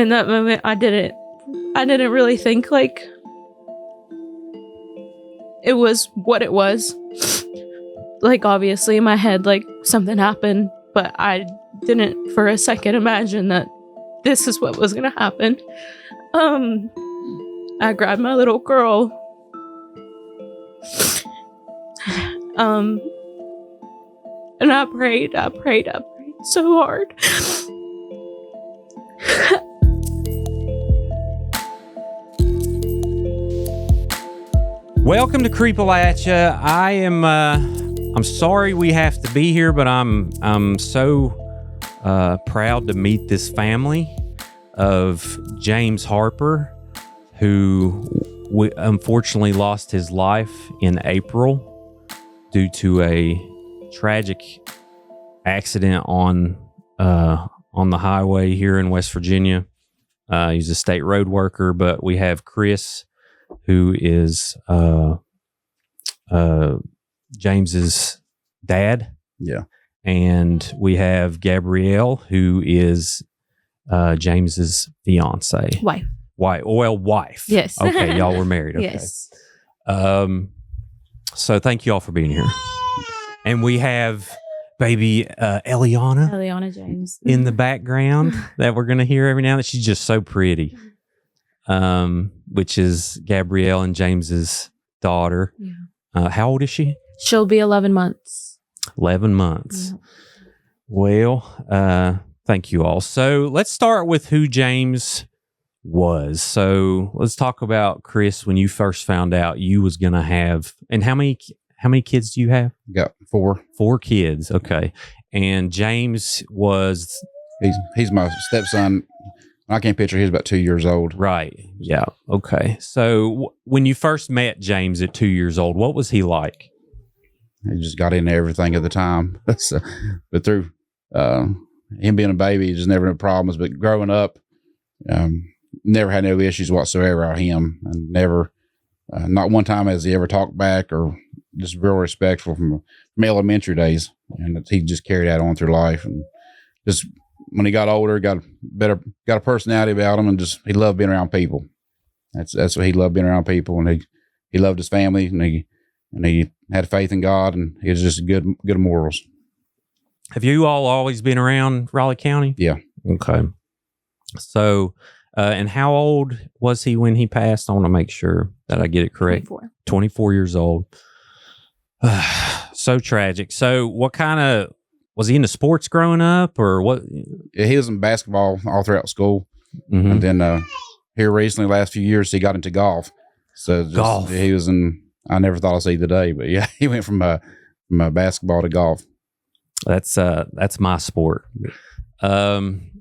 in that moment, I didn't really think like it was what it was. Like, obviously in my head, like, something happened, but I didn't for a second imagine that this is what was gonna happen. I grabbed my little girl. And I prayed so hard. Welcome to Creepalachia. I'm sorry we have to be here, but I'm so proud to meet this family of James Harper, who unfortunately lost his life in April due to a tragic accident on the highway here in West Virginia. He's a state road worker, but we have Chris, who is James's dad. Yeah. And we have Gabrielle, who is James's fiance. Wife. Wife. Yes. Okay, y'all were married. Okay. Yes. So thank you all for being here. And we have baby Eliana James in the background that we're going to hear every now and then. She's just so pretty. Which is Gabrielle and James's daughter. Yeah. How old is she? She'll be 11 months. 11 months. Yeah. Well, thank you all. So let's start with who James was. So let's talk about, Chris, when you first found out you was going to have, and how many kids do you have? Got 4. 4 kids. Okay. And James was... He's my stepson. I can't picture. He's about 2 years old. Right. Yeah. Okay. So when you first met James at 2 years old, what was he like? He just got into everything at the time. So, but through him being a baby, just never had problems. But growing up, never had no issues whatsoever out of him. And never, not one time has he ever talked back, or just real respectful from elementary days. And he just carried that on through life. And just when he got older, got a personality about him, and just he loved being around people. That's what he loved, being around people, and he loved his family, and he had faith in God, and he was just good morals. Have you all always been around Raleigh County? Yeah. Okay. So, and how old was he when he passed? I want to make sure that I get it correct. 24 years old. So tragic. So what kind of, was he into sports growing up, or what? Yeah, he was in basketball all throughout school. Mm-hmm. And then here recently, last few years, he got into golf. So golf. He was in, I never thought I'd see the day, but yeah, he went from basketball to golf. That's my sport. And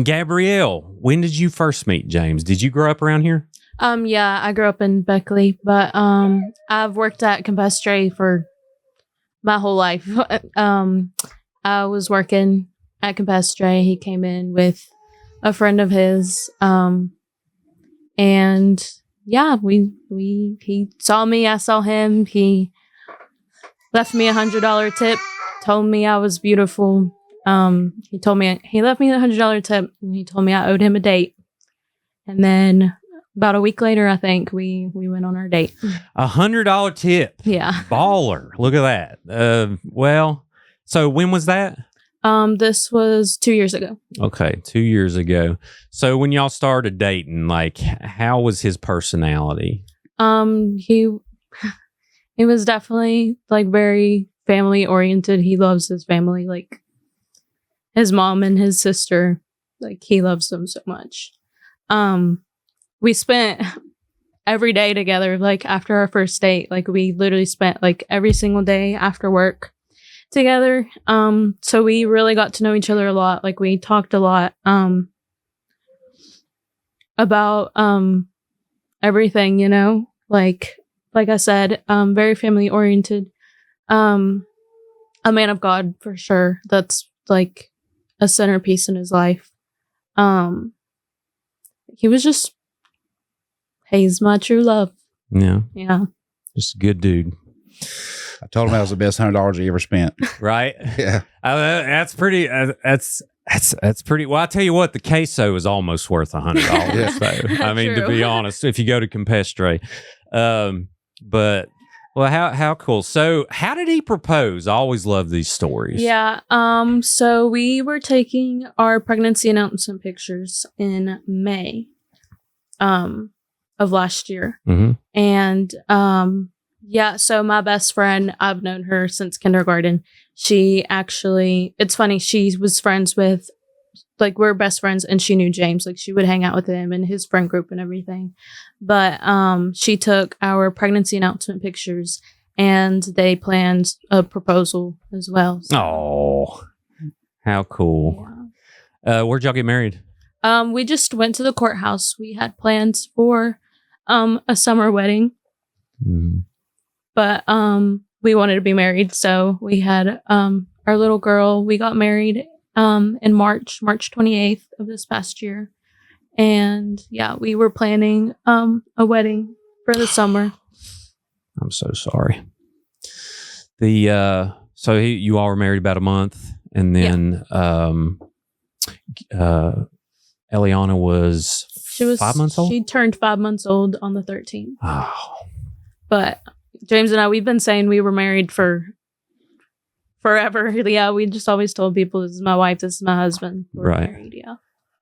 Gabrielle, when did you first meet James? Did you grow up around here? Yeah, I grew up in Beckley, but I've worked at Campestre for my whole life. I was working at Campestre. He came in with a friend of his, and yeah, he saw me, I saw him. He left me $100 tip, told me I was beautiful. He left me a $100 tip, and he told me I owed him a date. And then about a week later, I think we went on our date. $100 tip. Yeah. Baller. Look at that. Well, so when was that? This was 2 years ago. Okay, 2 years ago. So when y'all started dating, like, how was his personality? He was definitely like very family oriented. He loves his family, like his mom and his sister. Like, he loves them so much. We spent every day together. Like, after our first date, like, we literally spent like every single day after work together. So we really got to know each other a lot. Like, we talked a lot about everything, you know, like I said, very family oriented, a man of God for sure. That's like a centerpiece in his life. He was just, he's my true love. Yeah. Just a good dude. I told him that was the best $100 he ever spent. Right? Yeah. That's pretty, that's That's pretty. Well, I tell you what, the queso is almost worth $100. So, I mean, to be honest, if you go to Campestre, but well, how cool. So, how did he propose? I always love these stories. Yeah. So we were taking our pregnancy announcement pictures in May, of last year, and yeah. So my best friend, I've known her since kindergarten. She actually, it's funny, she was friends with, like, we're best friends, and she knew James. Like, she would hang out with him and his friend group and everything. But she took our pregnancy announcement pictures, and they planned a proposal as well. So. Oh, how cool. Yeah. Where'd y'all get married? We just went to the courthouse. We had plans for a summer wedding. But we wanted to be married, so we had our little girl. We got married in March 28th of this past year. And yeah, we were planning a wedding for the summer. I'm so sorry. So you all were married about a month, and then Eliana was 5 months old? She turned 5 months old on the 13th. Oh. But James and I, we've been saying we were married for forever. Yeah, we just always told people, this is my wife, this is my husband. We're married, yeah.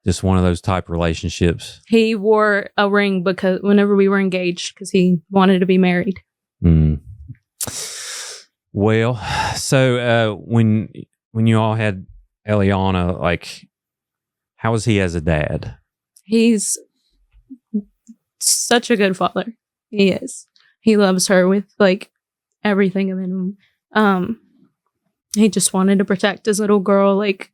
Just one of those type relationships. He wore a ring because whenever we were engaged, because he wanted to be married. Well, so when you all had Eliana, like, how was he as a dad? He's such a good father. He is. He loves her with, like, everything of him. He just wanted to protect his little girl. Like,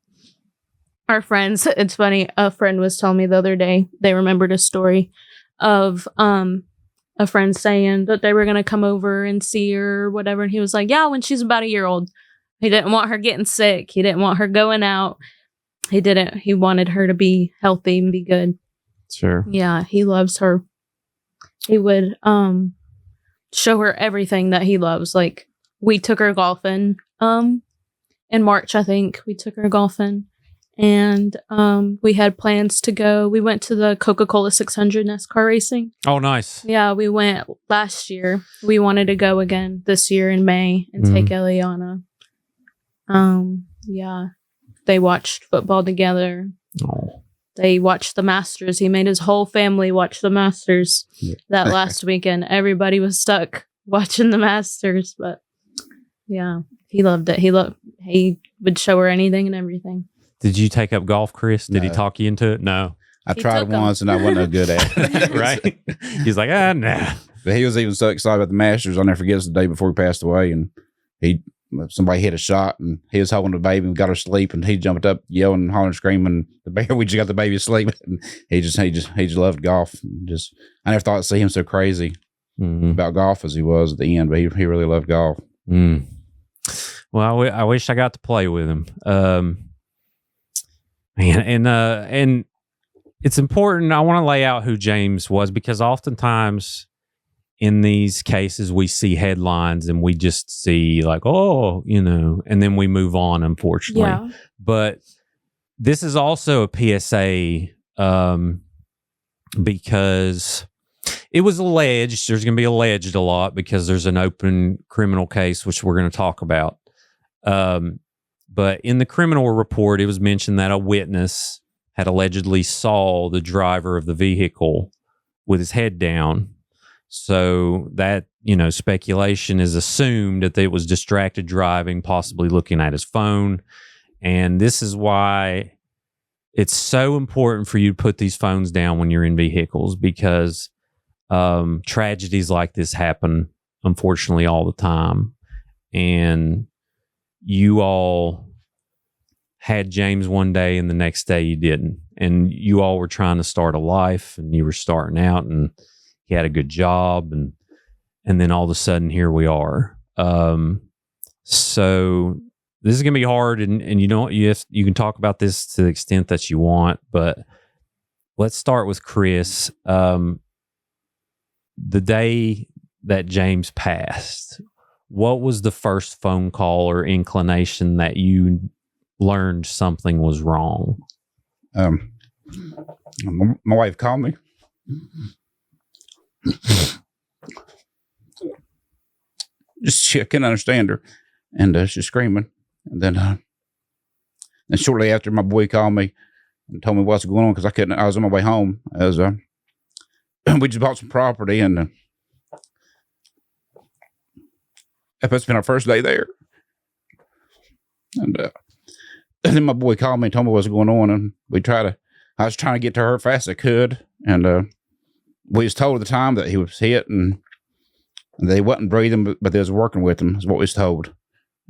our friends, it's funny, a friend was telling me the other day, they remembered a story of a friend saying that they were going to come over and see her or whatever. And he was like, yeah, when she's about a year old. He didn't want her getting sick. He didn't want her going out. He wanted her to be healthy and be good. Sure. Yeah, he loves her. He would show her everything that he loves. Like, we took her golfing in March, I think. We took her golfing, and we had plans to go. We went to the Coca-Cola 600 NASCAR racing. Oh, nice. Yeah, we went last year. We wanted to go again this year in May and take Eliana. Yeah, they watched football together. Oh. They watched the Masters. He made his whole family watch the Masters that last weekend. Everybody was stuck watching the Masters, but yeah, he loved it. He would show her anything and everything. Did you take up golf, Chris? Did No. he talk you into it? No. I tried once and I wasn't no good at it. Right? He's like, nah. But he was even so excited about the Masters. I'll never forget, the day before he passed away, and somebody hit a shot, and he was holding the baby and got her asleep, and he jumped up yelling, hollering, screaming. We just got the baby asleep, and he just loved golf. I never thought I'd see him so crazy about golf as he was at the end, but he really loved golf. Well, I wish I got to play with him. Man, and it's important. I want to lay out who James was, because oftentimes in these cases we see headlines and we just see like, oh, and then we move on, unfortunately. Yeah. But this is also a PSA because it was alleged. There's going to be alleged a lot because there's an open criminal case, which we're going to talk about. But in the criminal report, it was mentioned that a witness had allegedly saw the driver of the vehicle with his head down. So that, speculation is assumed that it was distracted driving, possibly looking at his phone. And this is why it's so important for you to put these phones down when you're in vehicles, because tragedies like this happen, unfortunately, all the time. And you all had James one day and the next day you didn't. And you all were trying to start a life, and you were starting out, and he had a good job, and then all of a sudden here we are. So this is going to be hard, and you can talk about this to the extent that you want, but let's start with Chris. The day that James passed, what was the first phone call or inclination that you learned something was wrong? My wife called me. Just she couldn't understand her, and she's screaming. And then, and shortly after, my boy called me and told me what's going on because I was on my way home. As we just bought some property, and that's been our first day there. And then my boy called me and told me what's going on, and I was trying to get to her fast as I could, and we was told at the time that he was hit and they wasn't breathing, but they was working with him, is what we was told.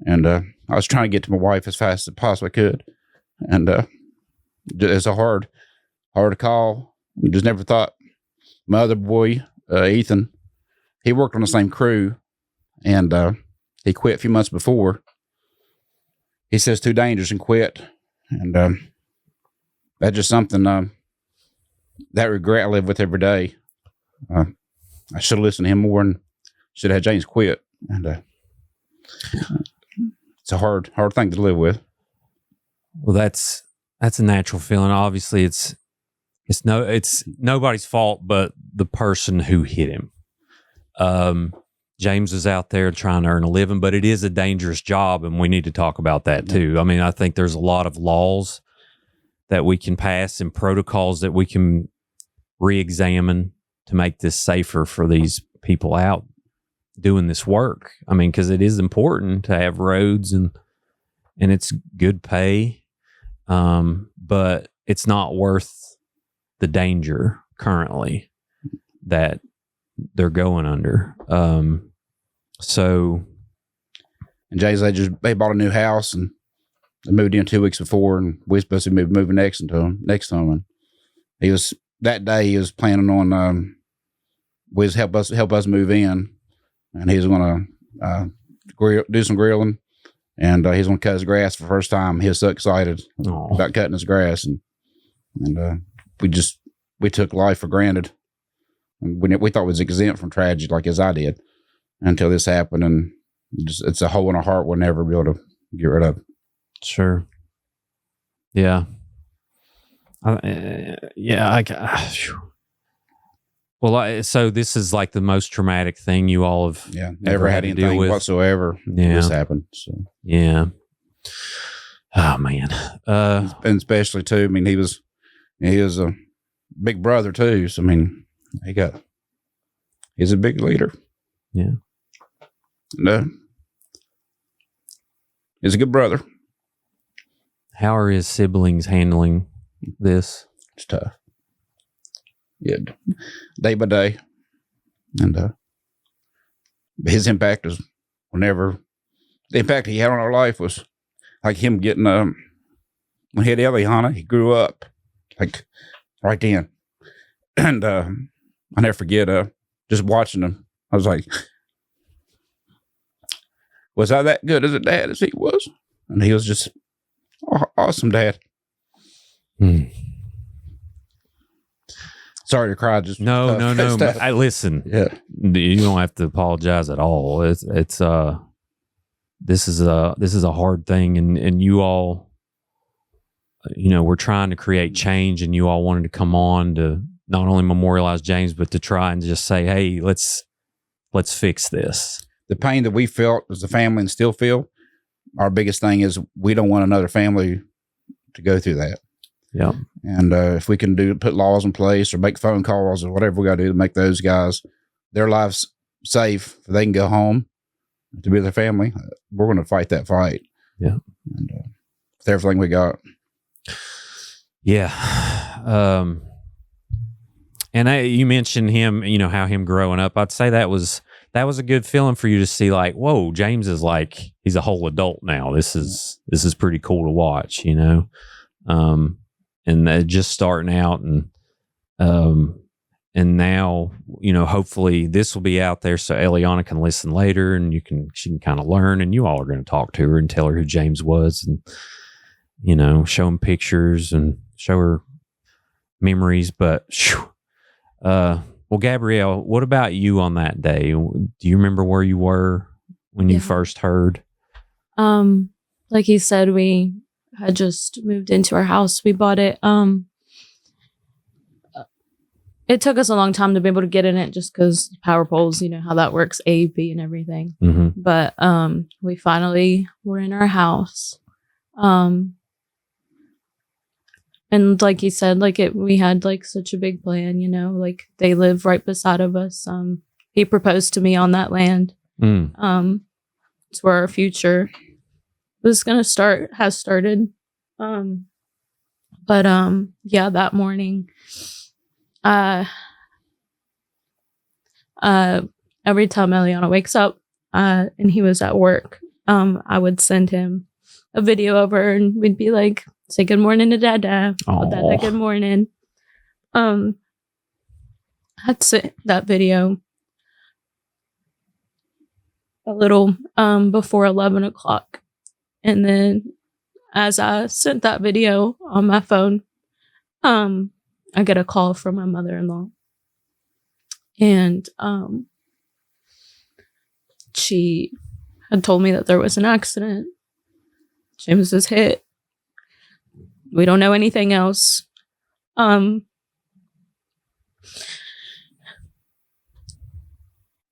And I was trying to get to my wife as fast as I possibly could, and it's a hard call. Just never thought. My other boy, Ethan, he worked on the same crew, and he quit a few months before. He says too dangerous and quit, and that's just something that regret I live with every day. I should have listened to him more and should have had James quit, and it's a hard thing to live with. Well, that's a natural feeling. Obviously, it's nobody's fault but the person who hit him. James is out there trying to earn a living, but it is a dangerous job, and we need to talk about that too. I mean, I think there's a lot of laws that we can pass and protocols that we can re-examine to make this safer for these people out doing this work. I mean, because it is important to have roads and it's good pay, but it's not worth the danger currently that they're going under. And Jay's they bought a new house and they moved in 2 weeks before, and we were supposed to be moving next to him. And he was planning on was help us move in, and he was going to do some grilling, and he's going to cut his grass for the first time. He was so excited about cutting his grass, and we took life for granted. And we thought it was exempt from tragedy, like as I did, until this happened, and it's a hole in our heart we'll never be able to get rid of. Sure. Yeah. So this is like the most traumatic thing you all have never had anything whatsoever. This happened. So yeah. Oh man. And especially too, I mean, he was a big brother too. So I mean, he's a big leader. Yeah. And, he's a good brother. How are his siblings handling this? It's tough. Yeah, day by day, and his impact is the impact he had on our life was like him getting when he had Eliana, he grew up like right then, and I never forget just watching him. I was like, was I that good as a dad as he was? And he was just awesome dad. Sorry to cry. Just no. I listen. Yeah, you don't have to apologize at all. It's this is a hard thing, and you all, we're trying to create change, and you all wanted to come on to not only memorialize James, but to try and just say, hey, let's fix this. The pain that we felt as a family and still feel, our biggest thing is we don't want another family to go through that. Yeah. And if we can put laws in place or make phone calls or whatever we got to do to make those guys, their lives safe, they can go home to be with their family, we're going to fight that fight. Yeah. And with everything we got. Yeah. And you mentioned him, how him growing up. I'd say that was a good feeling for you to see, like, whoa, James is like, he's a whole adult now. This is pretty cool to watch, and just starting out, and now, hopefully this will be out there so Eliana can listen later, and she can kind of learn, and you all are going to talk to her and tell her who James was, and show him pictures and show her memories. But well, Gabrielle, what about you on that day? Do you remember where you were when you first heard? Like he said, we had just moved into our house. We bought it. It took us a long time to be able to get in it just because power poles, you know how that works, A, B, and everything. Mm-hmm. But we finally were in our house. And like you said, like we had like such a big plan, you know, like they live right beside of us. He proposed to me on that land. It's where our future was gonna has started. But yeah, that morning, every time Eliana wakes up, and he was at work, I would send him a video of her, and we'd be like, "Say good morning to Dada." Oh, Dada, good morning. I'd sent that video a little before 11 o'clock, and then as I sent that video on my phone, I get a call from my mother-in-law, and she had told me that there was an accident. James was hit. We don't know anything else. In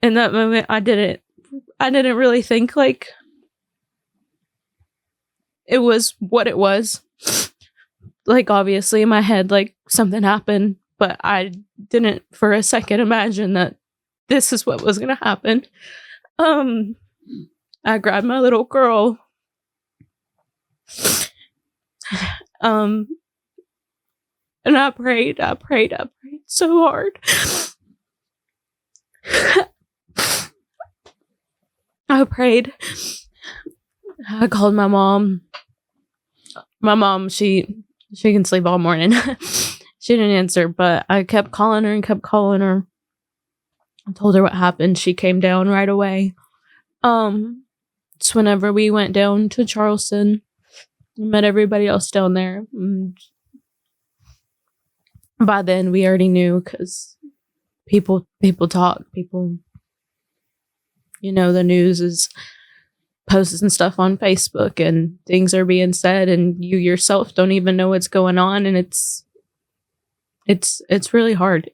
that moment, I didn't really think like it was what it was. Like, obviously in my head, like something happened, but I didn't for a second imagine that this is what was going to happen. I grabbed my little girl. And I prayed so hard. I prayed. I called my mom. My mom, she can sleep all morning. She didn't answer, but I kept calling her. I told her what happened. She came down right away. It's whenever we went down to Charleston, met everybody else down there. By then, we already knew because people talk. People, you know, the news is posting stuff on Facebook and things are being said, and you yourself don't even know what's going on, and it's really hard.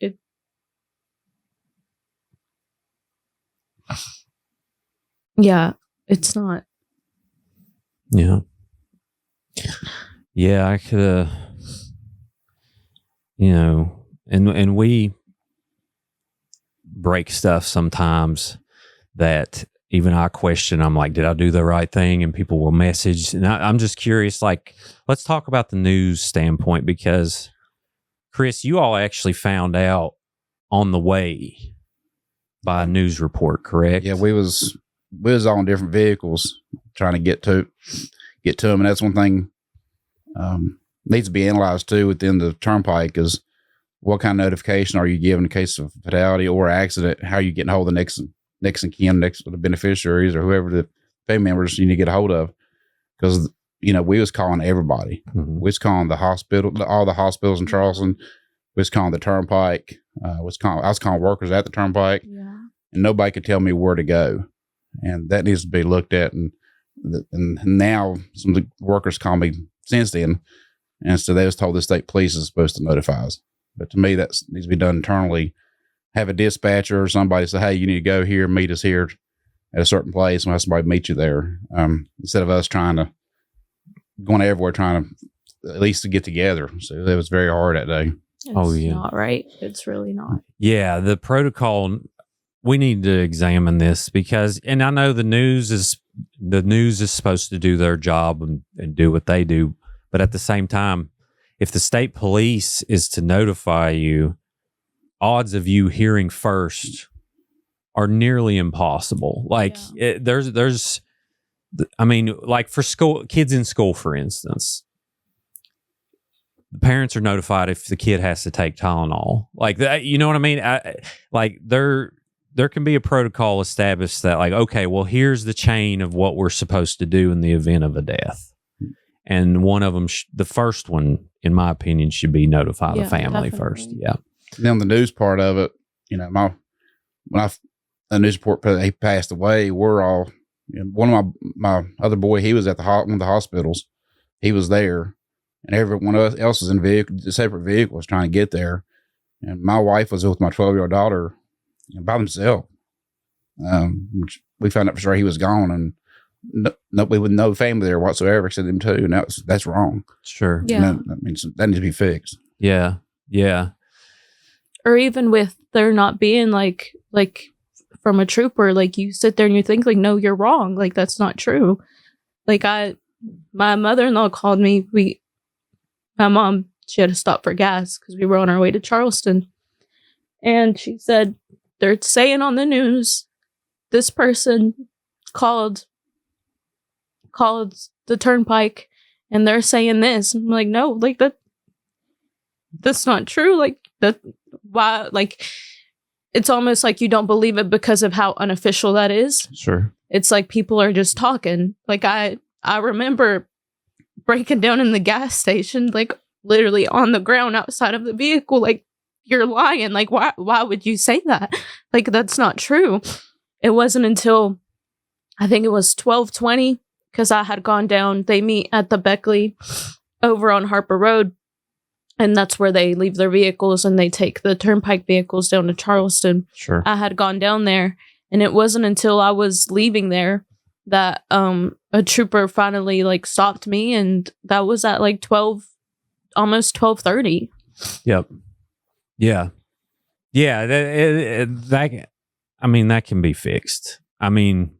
Yeah, it's not. Yeah. Yeah, I could, you know, and we break stuff sometimes that even I question. I'm like, did I do the right thing? And people will message. And I'm just curious, like, let's talk about the news standpoint, because Chris, you all actually found out on the way by a news report, correct? Yeah, we was on different vehicles trying to get to them, and that's one thing needs to be analyzed too within the turnpike is what kind of notification are you given in case of fatality or accident? How are you getting hold of the next of kin, the beneficiaries, or whoever the family members you need to get a hold of? Because you know, we was calling everybody. Mm-hmm. We was calling the hospital, all the hospitals in Charleston. We was calling the turnpike. I was calling workers at the turnpike, and nobody could tell me where to go. And that needs to be looked at. And now some of the workers call me since then, and so they was told the state police is supposed to notify us. But to me, that needs to be done internally. Have a dispatcher or somebody say, "Hey, you need to go here, meet us here at a certain place," and have somebody meet you there, instead of us going everywhere trying to at least to get together. So it was very hard that day. It's not right. It's really not. Yeah, the protocol. We need to examine this because, and I know the news is supposed to do their job and do what they do, but at the same time, if the state police is to notify you, odds of you hearing first are nearly impossible. Like there's, I mean, like for kids in school, for instance, the parents are notified if the kid has to take Tylenol. Like that, you know what I mean? There can be a protocol established that, like, okay, well, here's the chain of what we're supposed to do in the event of a death. And one of them, the first one, in my opinion, should be notify the family first. Yeah. And then the news part of it, you know, a news report, he passed away. We're all, you know, one of my other boy, he was at one of the hospitals he was there, and everyone else was in separate vehicles trying to get there. And my wife was with my 12-year-old daughter by themselves. Which we found out for sure he was gone, and nobody with no family there whatsoever except them two. And that's wrong. Sure. Yeah. That means that needs to be fixed. Yeah. Yeah. Or even with there not being like from a trooper, like you sit there and you think like, no, you're wrong. Like that's not true. Like my mother-in-law called me. My mom, she had to stop for gas because we were on our way to Charleston. And she said, they're saying on the news, this person called the turnpike and they're saying this. I'm like, no, like that's not true. Like that, why? Like, it's almost like you don't believe it because of how unofficial that is. Sure. It's like people are just talking. Like I remember breaking down in the gas station, like literally on the ground outside of the vehicle. Like, you're lying. Like, why would you say that? Like, that's not true. It wasn't until I think it was 12:20 because I had gone down. They meet at the Beckley over on Harper Road. And that's where they leave their vehicles and they take the turnpike vehicles down to Charleston. Sure. I had gone down there, and it wasn't until I was leaving there that a trooper finally like stopped me, and that was at like 12, almost 12:30. Yep. Yeah. Yeah. That I mean, that can be fixed. I mean,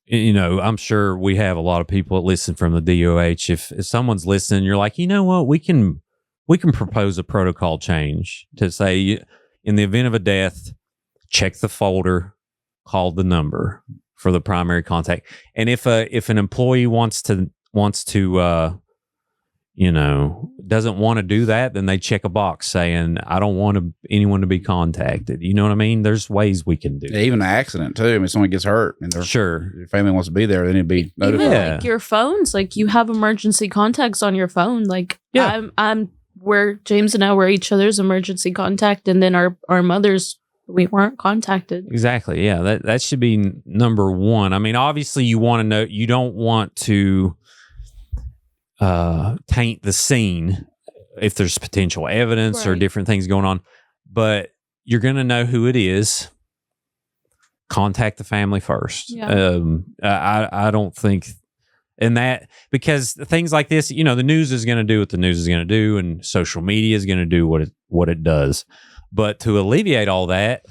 you know, I'm sure we have a lot of people that listen from the DOH. If someone's listening, you're like, you know what, we can propose a protocol change to say, in the event of a death, check the folder, call the number for the primary contact. And if an employee wants to you know, doesn't want to do that, then they check a box saying, I don't want anyone to be contacted. You know what I mean? There's ways we can do it. Yeah, even an accident, too. I mean, someone gets hurt and Sure. your family wants to be there, they need to be notified. Even like your phones, like you have emergency contacts on your phone. Like I'm where James and I were each other's emergency contact, and then our mothers, we weren't contacted. Exactly. Yeah. That should be number one. I mean, obviously you want to know, you don't want to taint the scene if there's potential evidence or different things going on, but you're going to know who it is. Contact the family first. Yeah. I don't think in that, because things like this, you know, the news is going to do what the news is going to do, and social media is going to do what it does. But to alleviate all that,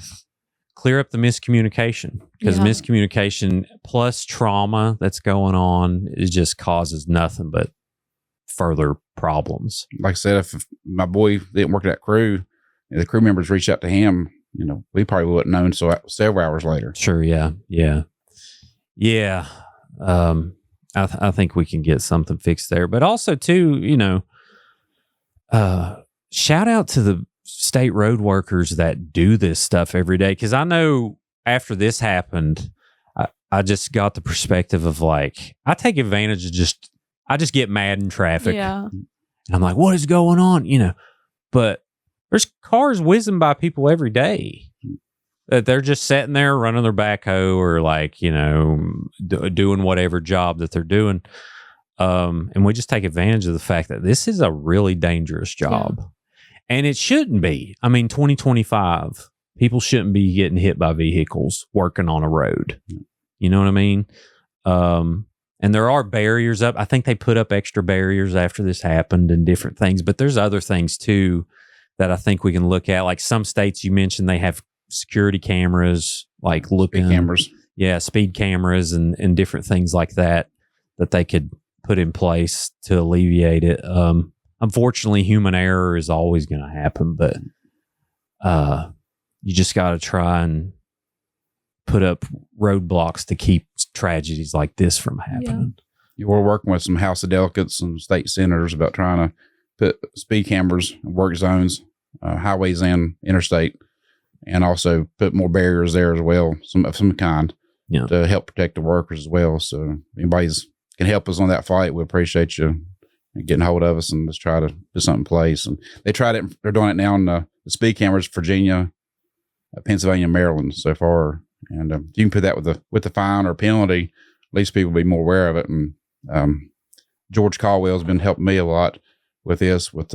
clear up the miscommunication, because miscommunication plus trauma that's going on, it just causes nothing but further problems. Like I said, if my boy didn't work that crew, the crew members reached out to him, you know, we probably wouldn't known until several hours later. Sure. Yeah. I think we can get something fixed there, but also too, you know, shout out to the state road workers that do this stuff every day. Cause I know after this happened, I just got the perspective of like, I take advantage of I just get mad in traffic. Yeah. And I'm like, what is going on? You know, but there's cars whizzing by people every day that they're just sitting there running their backhoe or like, you know, doing whatever job that they're doing. And we just take advantage of the fact that this is a really dangerous job. Yeah. And it shouldn't be. I mean, 2025, people shouldn't be getting hit by vehicles working on a road. You know what I mean? And there are barriers up. I think they put up extra barriers after this happened and different things. But there's other things, too, that I think we can look at. Like some states you mentioned, they have security cameras, like looking. Speed cameras. Yeah, speed cameras and different things like that they could put in place to alleviate it. Unfortunately, human error is always going to happen. But you just got to try and put up roadblocks to keep tragedies like this from happening. Yeah. We're working with some House of Delegates and state senators about trying to put speed cameras, work zones, highways and interstate, and also put more barriers there as well, of some kind, to help protect the workers as well. So if anybody can help us on that fight, we appreciate you getting hold of us and let's try to put something in place. And they tried it; they're doing it now on the speed cameras, Virginia, Pennsylvania, Maryland so far. And you can put that with the fine or penalty least people be more aware of it. And George Caldwell's been helping me a lot with this, with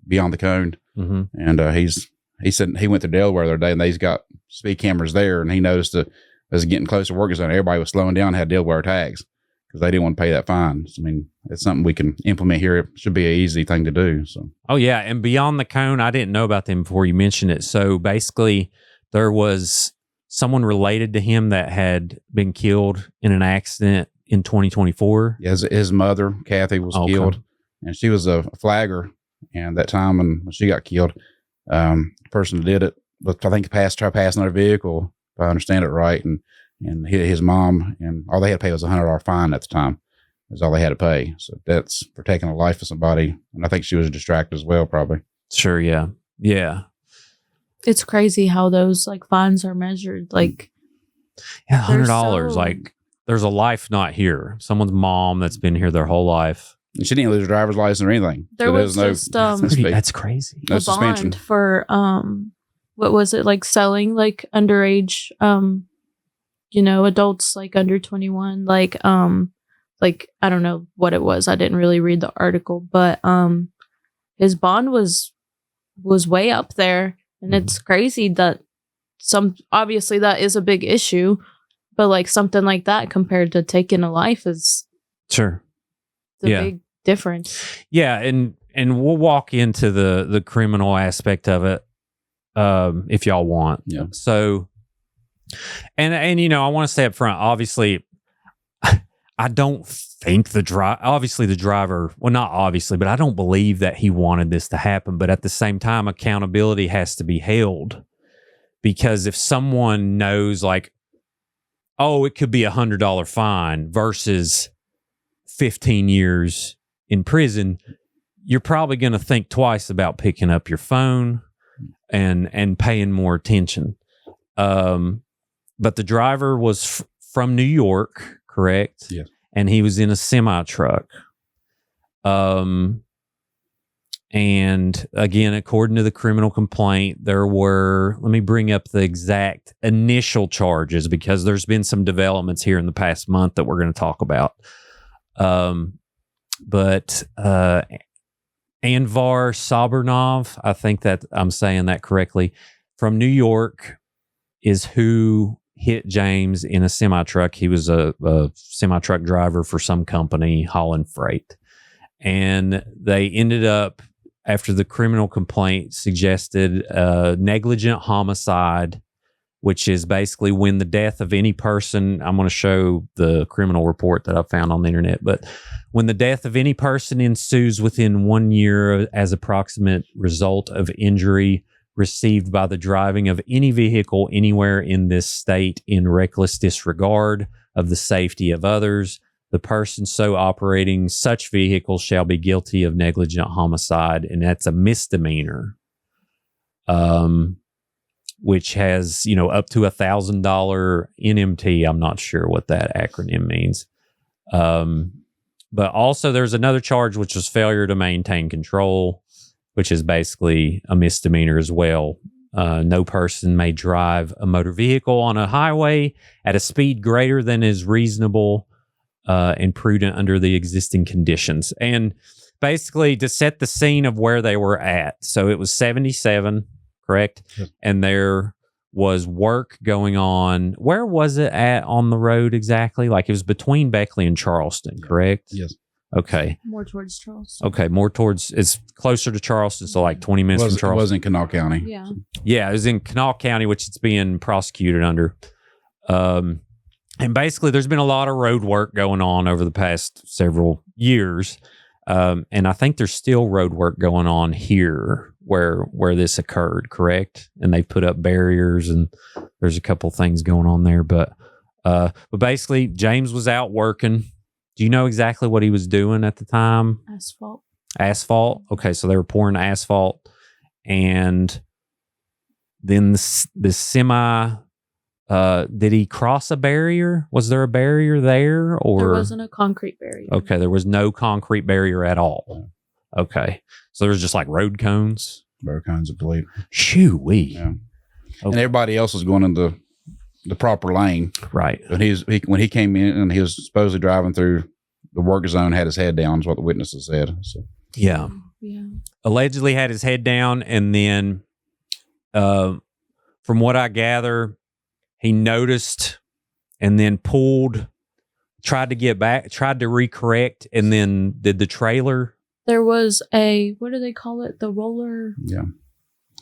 Beyond the Cone. Mm-hmm. And he said he went to Delaware the other day, and they's got speed cameras there, and he noticed that as getting close to working zone, everybody was slowing down and had Delaware tags because they didn't want to pay that fine. So, I mean, it's something we can implement here. It should be an easy thing to do. So. Oh, yeah. And Beyond the Cone, I didn't know about them before you mentioned it. So basically, there was someone related to him that had been killed in an accident in 2024. Yeah, his mother, Kathy, was killed, and she was a flagger. And that time when she got killed, the person who did it, I think tried passing their vehicle, if I understand it right, and hit his mom, and all they had to pay was $100 fine at the time. That's all they had to pay. So that's for taking the life of somebody. And I think she was distracted as well, probably. Sure, yeah. Yeah. It's crazy how those like fines are measured. Like, yeah, $100. Like, there's a life not here. Someone's mom that's been here their whole life. And she didn't lose her driver's license or anything. There was just that's crazy. No a suspension bond for what was it, like selling like underage adults like under 21, like I don't know what it was. I didn't really read the article, but his bond was way up there, and it's crazy that obviously that is a big issue, but like something like that compared to taking a life is sure. The big difference. Yeah, and we'll walk into the criminal aspect of it if y'all want. Yeah. So, and I want to say up front, obviously, I don't think the driver, well, not obviously, but I don't believe that he wanted this to happen. But at the same time, accountability has to be held, because if someone knows, like, oh, it could be $100 fine versus 15 years in prison, you're probably going to think twice about picking up your phone and paying more attention. But the driver was from New York, correct? Yes. And he was in a semi truck. And again, according to the criminal complaint, there were, let me bring up the exact initial charges, because there's been some developments here in the past month that we're going to talk about. But Anvar Sabernov, I think that I'm saying that correctly, from New York, is who hit James in a semi-truck. He was a semi-truck driver for some company hauling freight. And they ended up, after the criminal complaint suggested negligent homicide, which is basically when the death of any person, I'm going to show the criminal report that I found on the internet, but when the death of any person ensues within 1 year as approximate result of injury received by the driving of any vehicle anywhere in this state in reckless disregard of the safety of others, the person so operating such vehicle shall be guilty of negligent homicide, and that's a misdemeanor. Which has, up to $1,000 NMT. I'm not sure what that acronym means. But also there's another charge, which was failure to maintain control, which is basically a misdemeanor as well. No person may drive a motor vehicle on a highway at a speed greater than is reasonable and prudent under the existing conditions. And basically to set the scene of where they were at. So it was 77. Correct? Yep. And there was work going on. Where was it at on the road exactly? Like it was between Beckley and Charleston, correct? Yes. Okay. More towards Charleston. Okay, it's closer to Charleston, so like 20 minutes from Charleston. It was in Kanawha County. Yeah. Yeah, it was in Kanawha County, which it's being prosecuted under. And basically, there's been a lot of road work going on over the past several years. And I think there's still road work going on here where this occurred, correct? And they put up barriers, and there's a couple things going on there. But basically, James was out working. Do you know exactly what he was doing at the time? Asphalt. Okay, so they were pouring asphalt, and then this semi. Did he cross a barrier? Was there a barrier there, or there wasn't a concrete barrier? Okay, there was no concrete barrier at all. Okay, so there was just like road cones. Road cones, I believe. Shoo-wee. Yeah. Okay. And everybody else was going into the proper lane. Right. But when he came in and he was supposedly driving through the work zone, had his head down, is what the witnesses said. So Yeah. Allegedly had his head down, and then from what I gather, he noticed and then tried to recorrect, and then did the trailer. There was what do they call it? The roller. Yeah.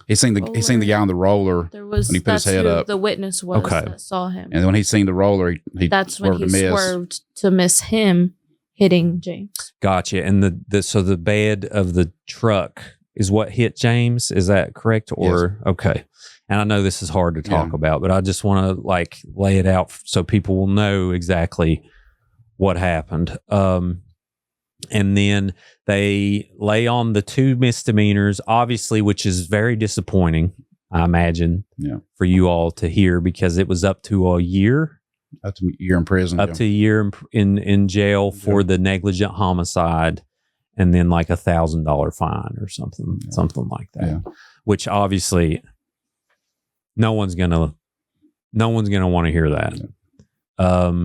He seen the guy on the roller. There was, when he put his head up. The witness was that saw him. And when he seen the roller, that's when he swerved to miss him hitting James. Gotcha. And so the bed of the truck is what hit James. Is that correct? Or yes. Okay. And I know this is hard to talk about, but I just want to lay it out so people will know exactly what happened. And then they lay on the 2 misdemeanors, obviously, which is very disappointing, I imagine, for you all to hear, because it was up to a year. Up to a year in prison. Up to a year in jail for the negligent homicide, and then like $1,000 fine or something like that. Yeah. Which obviously no one's gonna want to hear that. Yeah.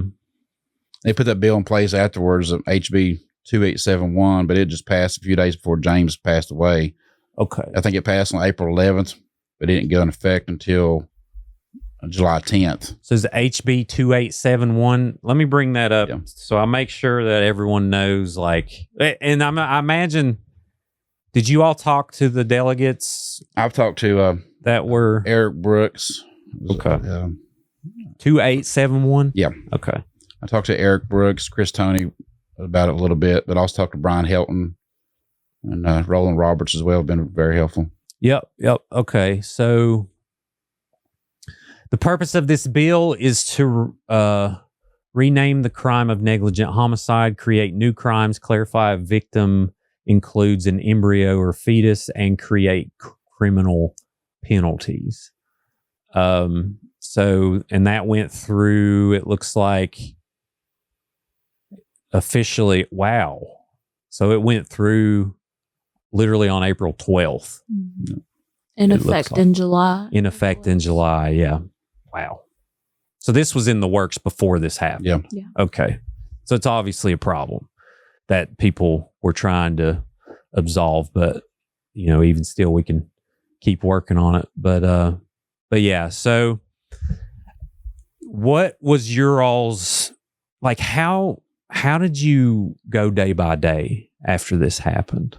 They put that bill in place afterwards of HB 2871, but it just passed a few days before James passed away. Okay. I think it passed on April 11th, but it didn't go into effect until July 10th. So it's HB 2871. Let me bring that up so I make sure that everyone knows. And I imagine, did you all talk to the delegates? I've talked to that were Eric Brooks. Okay. 2871. Yeah. Okay. I talked to Eric Brooks, Chris Toney about it a little bit, but I also talked to Brian Helton and Roland Roberts as well. Been very helpful. Yep. Okay. So the purpose of this bill is to rename the crime of negligent homicide, create new crimes, clarify a victim includes an embryo or fetus, and create criminal penalties. And that went through, it looks like, officially, wow. So it went through literally on April 12th. Mm-hmm. In effect in July. In effect in July, yeah. Wow. So this was in the works before this happened. Yeah. Okay. So it's obviously a problem that people were trying to absolve, but even still we can keep working on it. But yeah, so what was your all's how did you go day by day after this happened?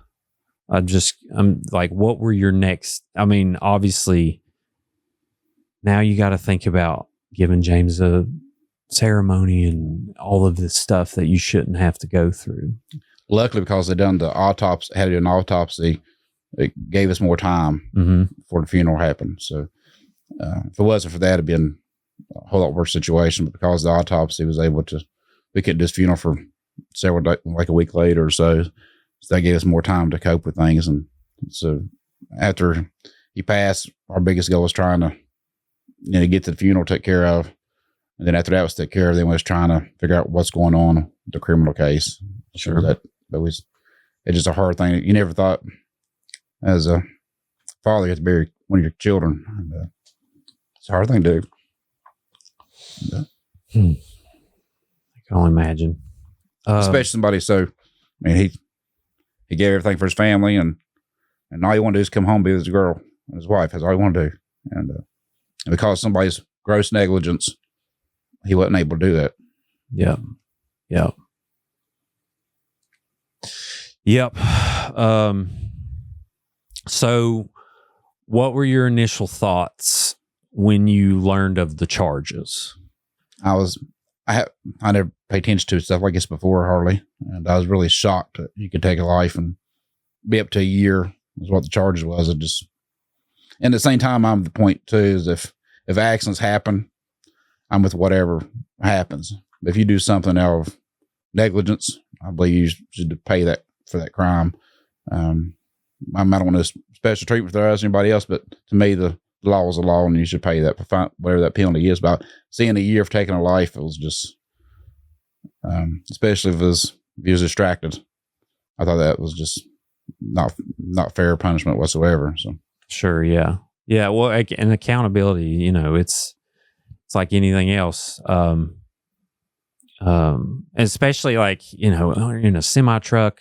I'm like, what were your next? I mean, obviously, now you got to think about giving James a ceremony and all of this stuff that you shouldn't have to go through. Luckily, because they done the autopsy, had to do an autopsy, it gave us more time before the funeral happened. So if it wasn't for that, it'd been a whole lot worse situation. But because the autopsy was able to, we couldn't do this funeral for several days, like a week later or so. So that gave us more time to cope with things. And so after he passed, our biggest goal was trying to, get to the funeral, take care of. And then after that was take care of, then we was trying to figure out what's going on with the criminal case. Sure. So it's just a hard thing. You never thought as a father you have to bury one of your children. And, it's a hard thing to do. I can only imagine. Especially somebody he gave everything for his family, and all he wanted to do is come home, be with his girl and his wife. That's all he wanted to do. And because of somebody's gross negligence, he wasn't able to do that. Yep. So what were your initial thoughts when you learned of the charges? I never paid attention to stuff like this before, hardly. And I was really shocked that you could take a life and be up to a year is what the charges was. And at the same time, I'm at the point too, is if accidents happen, I'm with whatever happens. If you do something out of negligence, I believe you should pay that for that crime. I don't want no special treatment for us or anybody else, but to me, the law is the law, and you should pay that for whatever that penalty is. But seeing a year for taking a life, it was just, especially if he was distracted, I thought that was just not fair punishment whatsoever. So sure, yeah. Well, and accountability, it's it's like anything else. Especially like, you're in a semi truck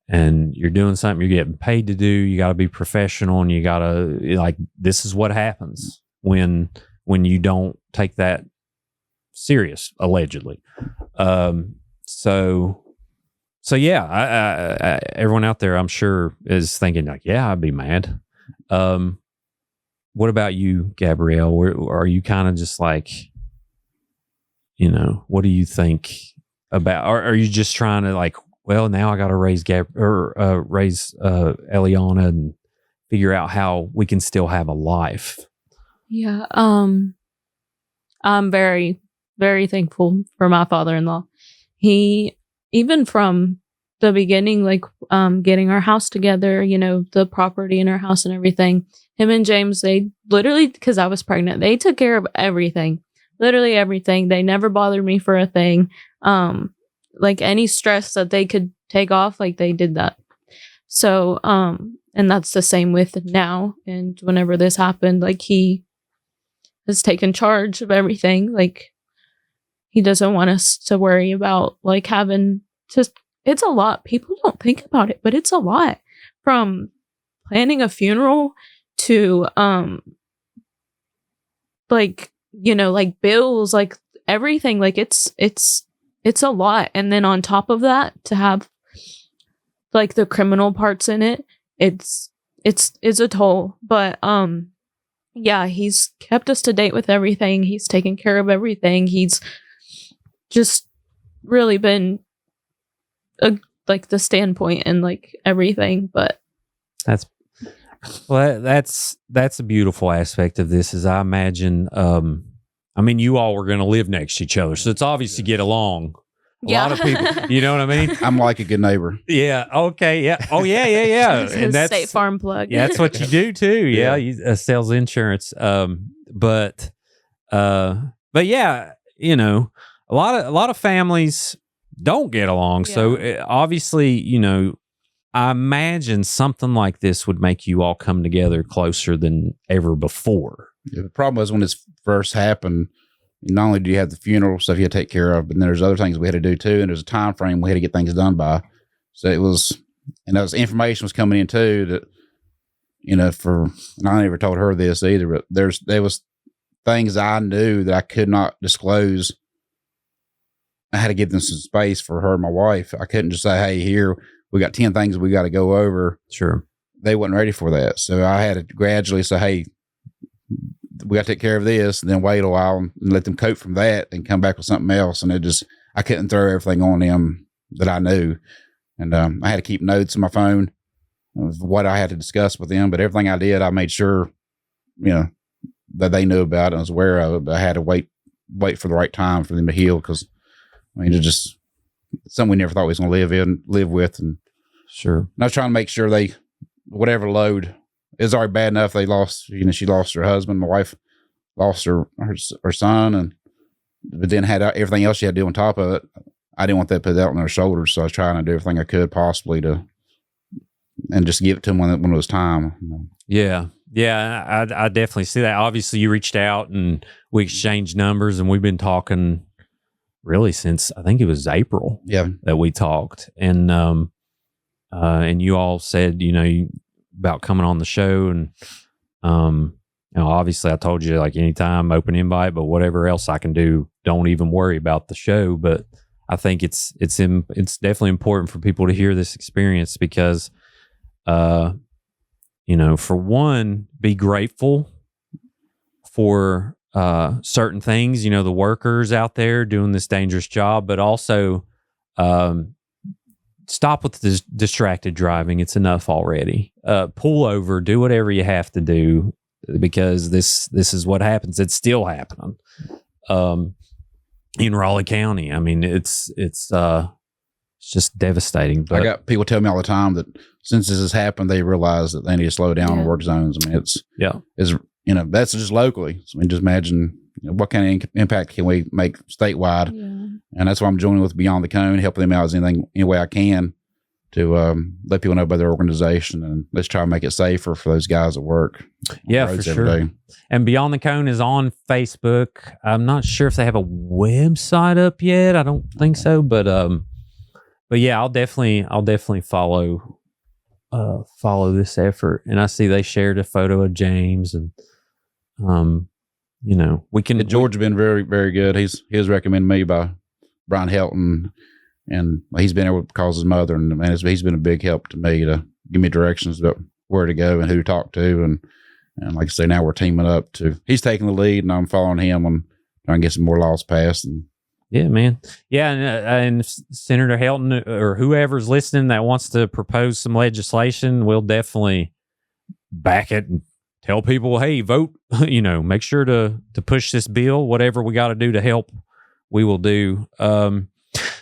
and you're doing something you're getting paid to do. You got to be professional, and you got to, like, this is what happens when you don't take that serious, allegedly. So yeah, I everyone out there, I'm sure, is thinking like, yeah, I'd be mad. What about you, Gabrielle? Are you kind of just like, what do you think about? Are you just trying to like, well, now I got to raise raise Eliana and figure out how we can still have a life? Yeah. I'm very, very thankful for my father-in-law. He, even from the beginning, like getting our house together, the property in our house and everything, him and James, they literally, because I was pregnant, they took care of everything, literally everything. They never bothered me for a thing. Like any stress that they could take off, like they did that. So, and that's the same with now. And whenever this happened, like he has taken charge of everything. Like he doesn't want us to worry about like having to, it's a lot. People don't think about it, but it's a lot, from planning a funeral to, like, like bills, like everything. Like it's a lot. And then on top of that, to have like the criminal parts in it, it's a toll. But, yeah, he's kept us to date with everything. He's taken care of everything. He's just really been like the standpoint and like everything. But that's a beautiful aspect of this, is I imagine, you all were going to live next to each other, so it's obvious you get along. A lot of people, you know what I mean? I'm like a good neighbor. Yeah. Okay. Yeah. Oh, yeah. And that's State Farm plug. Yeah, that's what you do too. Yeah. You sells insurance. But yeah, a lot of families don't get along. Yeah. So obviously, I imagine something like this would make you all come together closer than ever before. Yeah, the problem was when this first happened, not only do you have the funeral stuff you had to take care of, but then there's other things we had to do too. And there's a time frame we had to get things done by. So it was, and those information was coming in too that, and I never told her this either, but there was things I knew that I could not disclose. I had to give them some space for her and my wife. I couldn't just say, hey, here, we got 10 things we got to go over. Sure. They wasn't ready for that. So I had to gradually say, hey, we got to take care of this, and then wait a while and let them cope from that and come back with something else. And I couldn't throw everything on them that I knew. And I had to keep notes in my phone of what I had to discuss with them. But everything I did, I made sure, that they knew about it and was aware of it. But I had to wait for the right time for them to heal, because it's just something we never thought we was going to live with. And sure. And I was trying to make sure whatever load is already bad enough. They lost, she lost her husband. My wife lost her son, but then had everything else she had to do on top of it. I didn't want that put out on their shoulders. So I was trying to do everything I could possibly and just give it to them when it was time. Yeah. Yeah. I definitely see that. Obviously you reached out and we exchanged numbers, and we've been talking really since, I think it was April that we talked. And you all said, about coming on the show, and obviously I told you, like, anytime, open invite, but whatever else I can do, don't even worry about the show. But I think it's definitely important for people to hear this experience, because for one, be grateful for certain things, the workers out there doing this dangerous job, but also stop with the distracted driving. It's enough already. Pull over, do whatever you have to do, because this is what happens. It's still happening in Raleigh County. It's just devastating. But I got people tell me all the time that since this has happened, they realize that they need to slow down on work zones. It's that's just locally. So just imagine what kind of impact can we make statewide. Yeah. And that's why I'm joining with Beyond the Cone, helping them out any way I can. to let people know about their organization, and let's try to make it safer for those guys at work. Yeah, for sure. And Beyond the Cone is on Facebook. I'm not sure if they have a website up yet. I don't think so, but yeah, I'll definitely follow this effort. And I see they shared a photo of James, and we can. George has been very, very good. He was recommended me by Brian Helton. And he's been there because of his mother, and man, he's been a big help to me to give me directions about where to go and who to talk to. And like I say, now we're teaming up he's taking the lead, and I'm following him on trying to get some more laws passed. And yeah, man. Yeah. And Senator Helton or whoever's listening that wants to propose some legislation, we'll definitely back it and tell people, hey, vote, make sure to push this bill, whatever we got to do to help, we will do.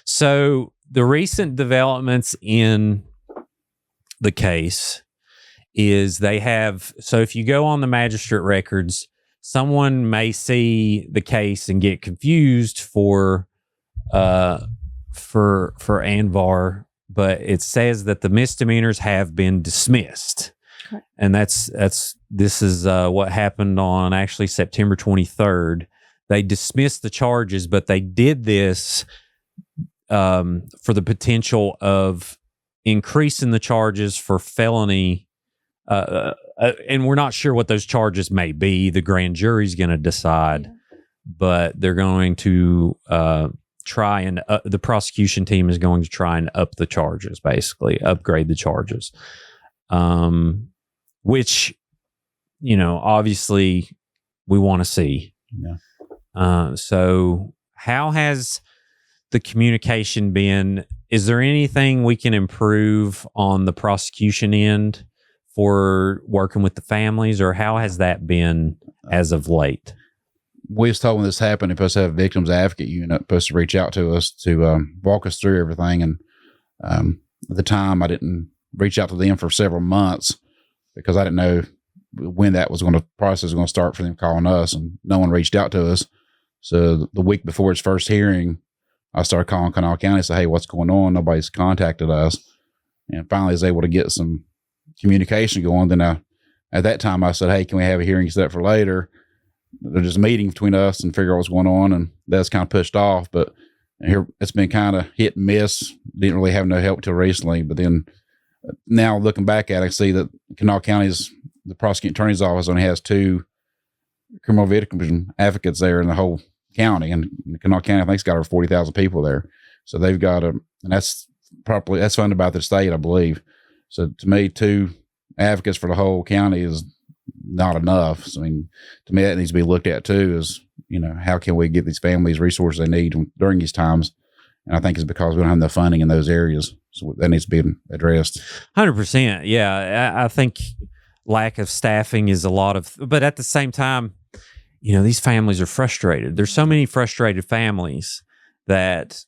So the recent developments in the case is so if you go on the magistrate records, someone may see the case and get confused for Anvar, but it says that the misdemeanors have been dismissed. Okay. And this is what happened on actually September 23rd. They dismissed the charges, but they did this for the potential of increasing the charges for felony, and we're not sure what those charges may be. The grand jury's going to decide, but they're going to try and the prosecution team is going to try and up the charges, basically upgrade the charges, which obviously we want to see. Yeah. So how has the communication been? Is there anything we can improve on the prosecution end for working with the families, or how has that been as of late? We was told when this happened, you're supposed to have a victims advocate unit supposed to reach out to us to walk us through everything. And at the time, I didn't reach out to them for several months because I didn't know when that process was going to start for them calling us, and no one reached out to us. So the week before its first hearing, I started calling Kanawha County and say, hey, what's going on? Nobody's contacted us. And finally I was able to get some communication going. Then at that time I said, hey, can we have a hearing set for later? There's just a meeting between us and figure out what's going on. And that's kind of pushed off. But here it's been kind of hit and miss. Didn't really have no help till recently. But then now looking back at it, I see that Kanawha County's, the prosecuting attorney's office only has 2 criminal victim advocates there in the whole county, and Kanawha County, I think, it's got over 40,000 people there. So they've got and that's funded by the state, I believe. So to me, 2 advocates for the whole county is not enough. So, I mean, to me, that needs to be looked at too, is, how can we get these families resources they need during these times? And I think it's because we don't have enough funding in those areas. So that needs to be addressed. 100%. Yeah. I think lack of staffing is but at the same time, these families are frustrated. There's so many frustrated families that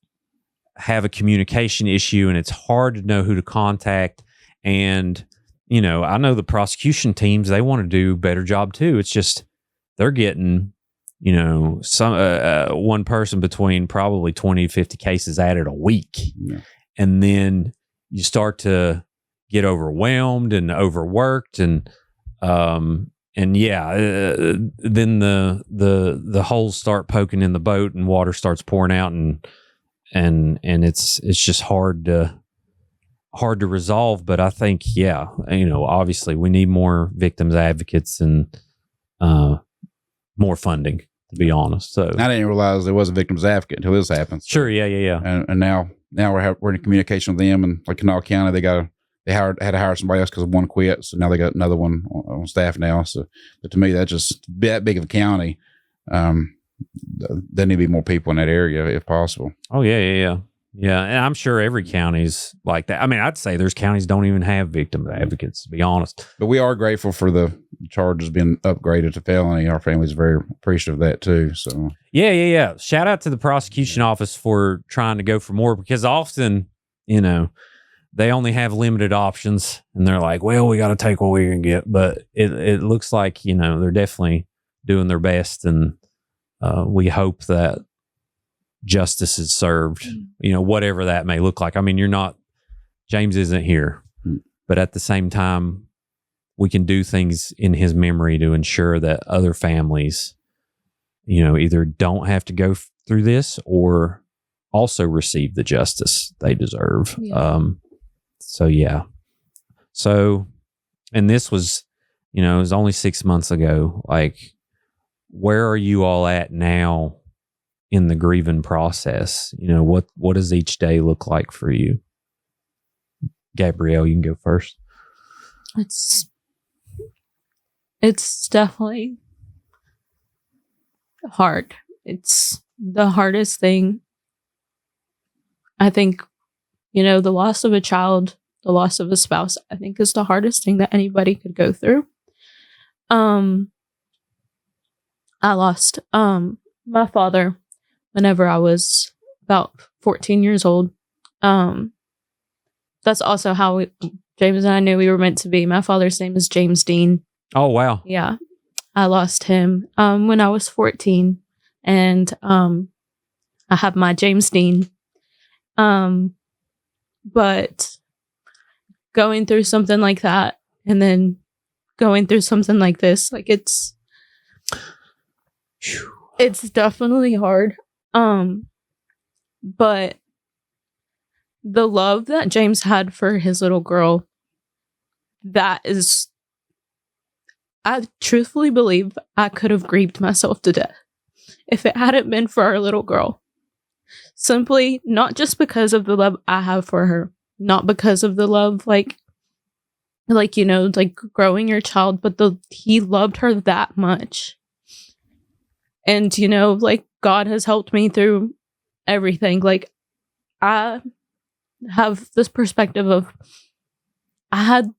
have a communication issue, and it's hard to know who to contact. And, I know the prosecution teams, they want to do a better job too. It's just, they're getting, some one person between probably 20 to 50 cases added a week. Yeah. And then you start to get overwhelmed and overworked, and then the holes start poking in the boat, and water starts pouring out, and it's just hard to resolve. But I think, obviously we need more victims advocates and more funding, to be honest. So I didn't realize there was a victims advocate until this happened. So. Sure. Yeah. And now we're in communication with them, and like Kanawha County, they had to hire somebody else because one quit. So now they got another one on staff now. So, but to me, that's just that big of a county. There need to be more people in that area if possible. Oh, yeah. Yeah. And I'm sure every county's like that. I mean, I'd say there's counties don't even have victim advocates, to be honest. But we are grateful for the charges being upgraded to felony. Our family's very appreciative of that too. So yeah. Shout out to the prosecution office for trying to go for more, because often, they only have limited options, and they're like, well, we got to take what we can get. But it looks like, they're definitely doing their best, and we hope that justice is served, whatever that may look like. I mean, you're not James isn't here, but at the same time, we can do things in his memory to ensure that other families, either don't have to go through this or also receive the justice they deserve. Yeah. And this was, it was only 6 months ago. Like, where are you all at now in the grieving process? What does each day look like for you? Gabrielle, you can go first. It's definitely hard. It's the hardest thing. I think, the loss of a child, the loss of a spouse, I think is the hardest thing that anybody could go through. I lost my father whenever I was about 14 years old. That's also how James and I knew we were meant to be. My father's name is James Dean. Oh, wow. Yeah. I lost him when I was 14. And I have my James Dean. But going through something like that and then going through something like this, like it's definitely hard. But the love that James had for his little girl, I truthfully believe I could have grieved myself to death if it hadn't been for our little girl. Simply, not just because of the love I have for her, not because of the love, like growing your child, but he loved her that much. And, God has helped me through everything. Like, I have this perspective of, I had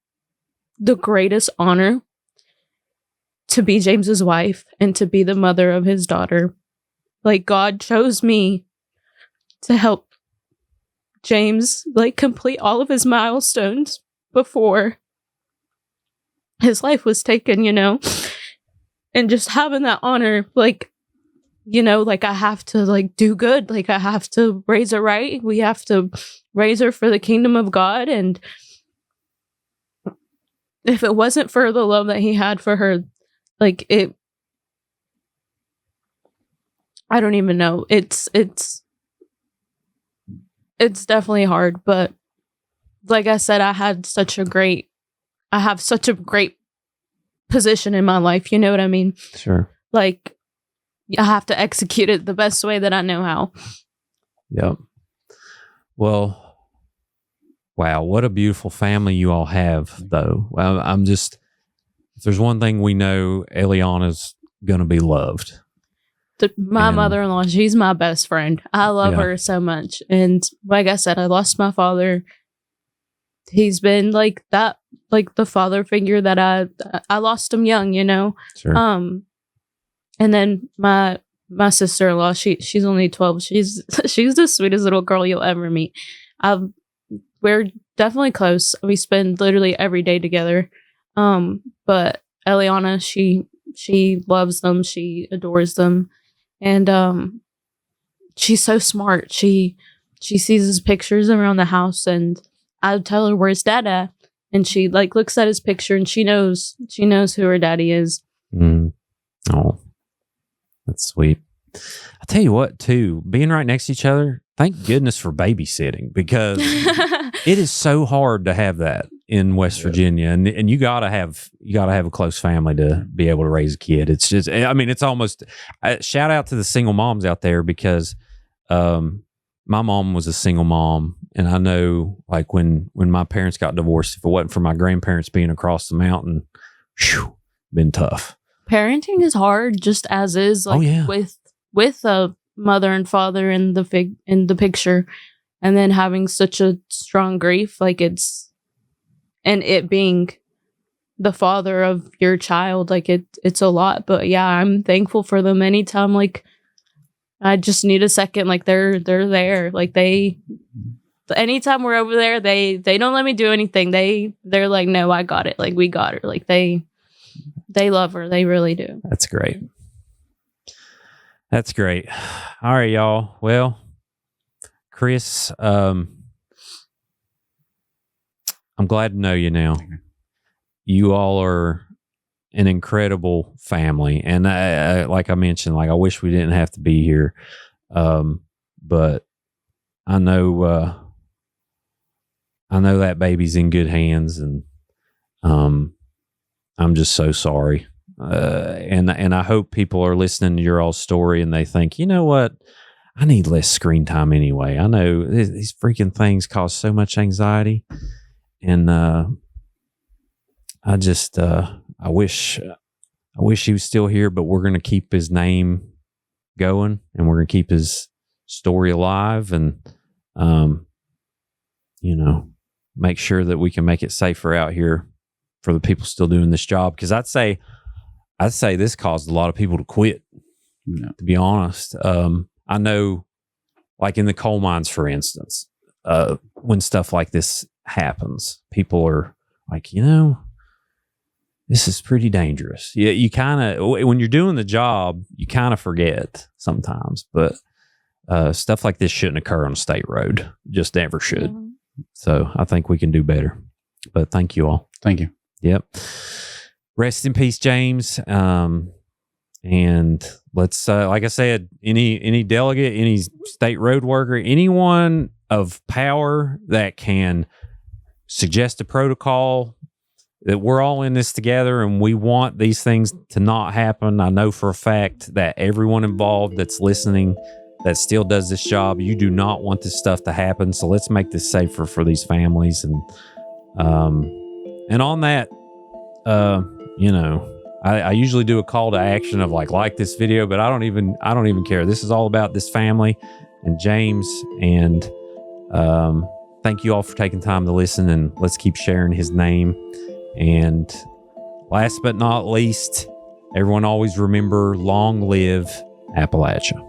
the greatest honor to be James's wife and to be the mother of his daughter. Like, God chose me to help James, complete all of his milestones before his life was taken, and just having that honor, I have to, do good. I have to raise her right. We have to raise her for the kingdom of God. And if it wasn't for the love that he had for her, I don't even know. It's definitely hard, but like I said, I have such a great position in my life. You know what I mean? Sure. I have to execute it the best way that I know how. Yep. Well, wow, what a beautiful family you all have, though. Well, if there's one thing we know, Eliana's going to be loved. My mother-in-law, she's my best friend. I love her so much. And like I said, I lost my father. He's been that, the father figure that I lost him young, Sure. And then my sister-in-law, she's only 12. She's the sweetest little girl you'll ever meet. We're definitely close. We spend literally every day together. But Eliana, she loves them. She adores them. And she's so smart. She sees his pictures around the house, and I would tell her, "Where's Dad at?" And she looks at his picture, and she knows who her daddy is. Mm. Oh, that's sweet. I'll tell you what, too, being right next to each other, thank goodness for babysitting, because it is so hard to have that in West Virginia, and you gotta have a close family to be able to raise a kid. It's just, it's almost shout out to the single moms out there, because my mom was a single mom, and I know when my parents got divorced, if it wasn't for my grandparents being across the mountain, been tough. Parenting is hard, just as is. With a mother and father in the picture, and then having such a strong grief, and it being the father of your child, it's a lot. But yeah, I'm thankful for them. Anytime I just need a second, they're there. Anytime we're over there, they don't let me do anything. They're like, "No, I got it. We got her." They love her. They really do. That's great. That's great. All right, y'all. Well, Chris, I'm glad to know you now. You all are an incredible family, and like I mentioned, like I wish we didn't have to be here, but I know that baby's in good hands, and I'm just so sorry. And I hope people are listening to your all story and they think, you know what, I need less screen time anyway. I know these freaking things cause so much anxiety, and I just I wish he was still here, but we're going to keep his name going, and we're going to keep his story alive, and make sure that we can make it safer out here for the people still doing this job. Because I'd say this caused a lot of people to quit. Yeah. To be honest, I know, like in the coal mines, for instance, when stuff like this happens, people are like, this is pretty dangerous. Yeah, you kind of, when you're doing the job, you kind of forget sometimes. But stuff like this shouldn't occur on a state road. Just never should. Yeah. So I think we can do better. But thank you all. Thank you. Yep. Rest in peace, James. And let's, like I said, any delegate, any state road worker, anyone of power that can suggest a protocol, that we're all in this together and we want these things to not happen. I know for a fact that everyone involved that's listening that still does this job, you do not want this stuff to happen. So let's make this safer for these families. And on that, I usually do a call to action of like this video, but I don't even care. This is all about this family and James. And thank you all for taking time to listen, and let's keep sharing his name. And last but not least, everyone always remember, long live Appalachia.